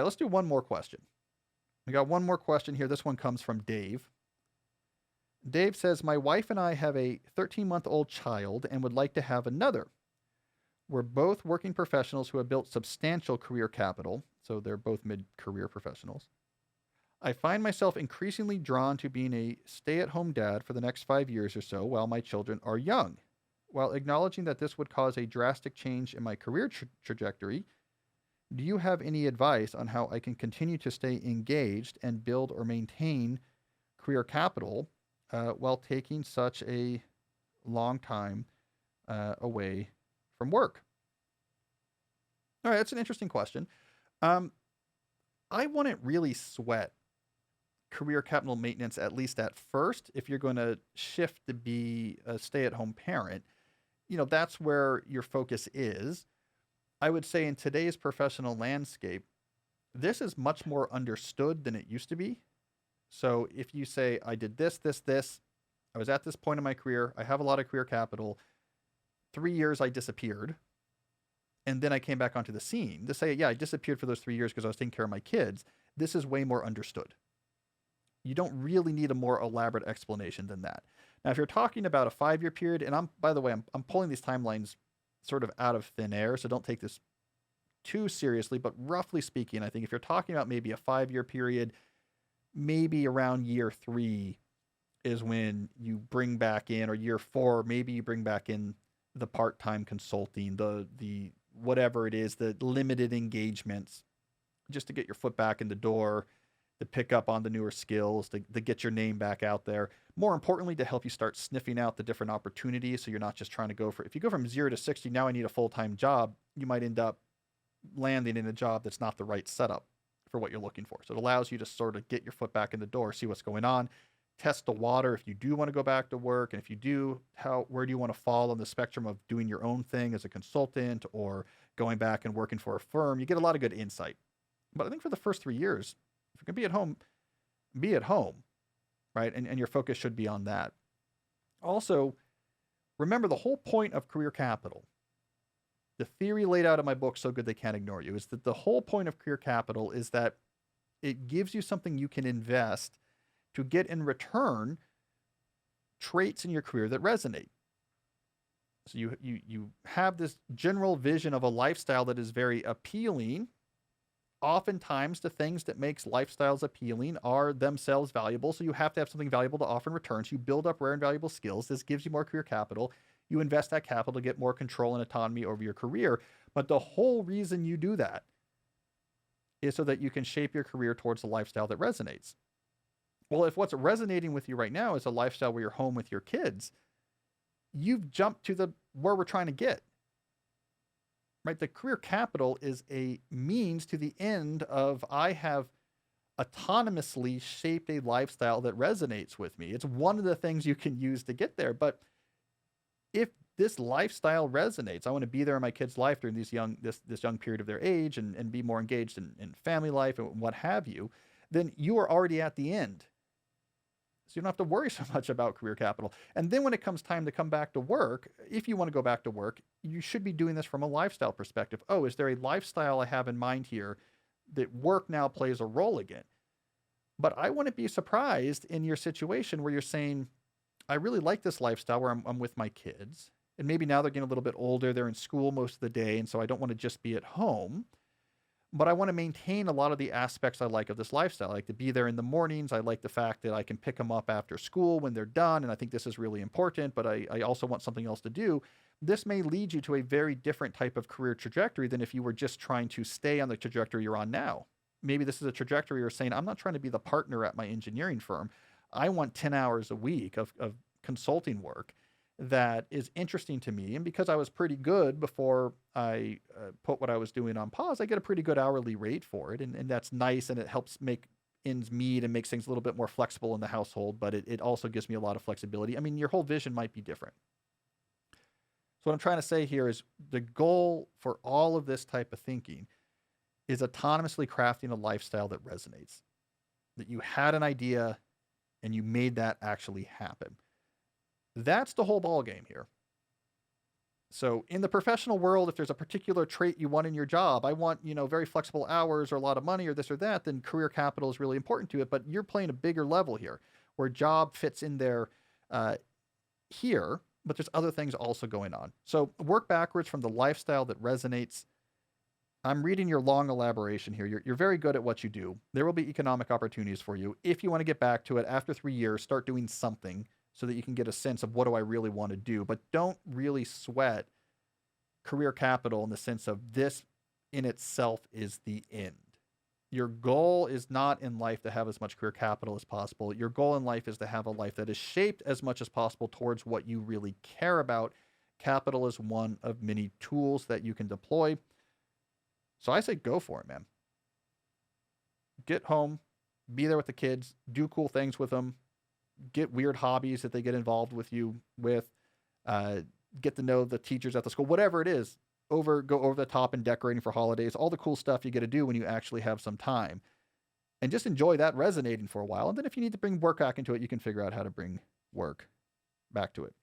right, let's do one more question. We got one more question here. This one comes from Dave. Dave says, my wife and I have a 13-month-old child and would like to have another. We're both working professionals who have built substantial career capital, so they're both mid-career professionals. I find myself increasingly drawn to being a stay-at-home dad for the next 5 years or so while my children are young. While acknowledging that this would cause a drastic change in my career trajectory, do you have any advice on how I can continue to stay engaged and build or maintain career capital while taking such a long time away from work? All right, that's an interesting question. Um, I wouldn't really sweat career capital maintenance, at least at first, if you're going to shift to be a stay at home parent. That's where your focus is. I would say in today's professional landscape, this is much more understood than it used to be. So if you say, I did this, I was at this point in my career, I have a lot of career capital, 3 years I disappeared, and then I came back onto the scene. To say, yeah, I disappeared for those 3 years because I was taking care of my kids, this is way more understood. You don't really need a more elaborate explanation than that. Now, if you're talking about a 5-year period, and by the way, I'm pulling these timelines sort of out of thin air, so don't take this too seriously, but roughly speaking, I think if you're talking about maybe a 5-year period, maybe around year 3 is when you bring back in, or year 4, maybe you bring back in the part-time consulting, the whatever it is, the limited engagements, just to get your foot back in the door, to pick up on the newer skills, to get your name back out there. More importantly, to help you start sniffing out the different opportunities, so you're not just trying to go for, if you go from 0 to 60, now I need a full-time job, you might end up landing in a job that's not the right setup for what you're looking for. So it allows you to sort of get your foot back in the door, see what's going on, test the water if you do want to go back to work, and if you do, where do you want to fall on the spectrum of doing your own thing as a consultant or going back and working for a firm. You get a lot of good insight. But I think for the first 3 years, if you can be at home, right? And your focus should be on that. Also, remember the whole point of career capital, the theory laid out in my book, So Good They Can't Ignore You, is that the whole point of career capital is that it gives you something you can invest to get in return traits in your career that resonate. So you have this general vision of a lifestyle that is very appealing. Oftentimes, the things that makes lifestyles appealing are themselves valuable, so you have to have something valuable to offer in return. So you build up rare and valuable skills. This gives you more career capital. You invest that capital to get more control and autonomy over your career. But the whole reason you do that is so that you can shape your career towards a lifestyle that resonates. Well, if what's resonating with you right now is a lifestyle where you're home with your kids, you've jumped to where we're trying to get. Right? The career capital is a means to the end of, I have autonomously shaped a lifestyle that resonates with me. It's one of the things you can use to get there. But if this lifestyle resonates, I want to be there in my kid's life during this young period of their age and be more engaged in family life and what have you, then you are already at the end. So you don't have to worry so much about career capital. And then when it comes time to come back to work, if you want to go back to work, you should be doing this from a lifestyle perspective. Oh, is there a lifestyle I have in mind here that work now plays a role again? But I wouldn't be surprised in your situation where you're saying, I really like this lifestyle where I'm with my kids. And maybe now they're getting a little bit older. They're in school most of the day. And so I don't want to just be at home. But I want to maintain a lot of the aspects I like of this lifestyle. I like to be there in the mornings. I like the fact that I can pick them up after school when they're done. And I think this is really important, but I also want something else to do. This may lead you to a very different type of career trajectory than if you were just trying to stay on the trajectory you're on now. Maybe this is a trajectory you're saying, I'm not trying to be the partner at my engineering firm. I want 10 hours a week of consulting work that is interesting to me. And because I was pretty good before I put what I was doing on pause, I get a pretty good hourly rate for it. And that's nice. And it helps make ends meet and makes things a little bit more flexible in the household. But it also gives me a lot of flexibility. I mean, your whole vision might be different. So what I'm trying to say here is the goal for all of this type of thinking is autonomously crafting a lifestyle that resonates, that you had an idea and you made that actually happen. That's the whole ball game here. So in the professional world, if there's a particular trait you want in your job, I want, very flexible hours or a lot of money or this or that, then career capital is really important to it. But you're playing a bigger level here where job fits in there uh, here, but there's other things also going on. So work backwards from the lifestyle that resonates. I'm reading your long elaboration here. You're very good at what you do. There will be economic opportunities for you. If you want to get back to it after 3 years, start doing something so that you can get a sense of what do I really want to do. But don't really sweat career capital in the sense of this in itself is the end. Your goal is not in life to have as much career capital as possible. Your goal in life is to have a life that is shaped as much as possible towards what you really care about. Capital is one of many tools that you can deploy. So I say go for it, man. Get home, be there with the kids, do cool things with them, get weird hobbies that they get involved with you with, get to know the teachers at the school, whatever it is. Go over the top and decorating for holidays, all the cool stuff you get to do when you actually have some time. And just enjoy that resonating for a while. And then if you need to bring work back into it, you can figure out how to bring work back to it.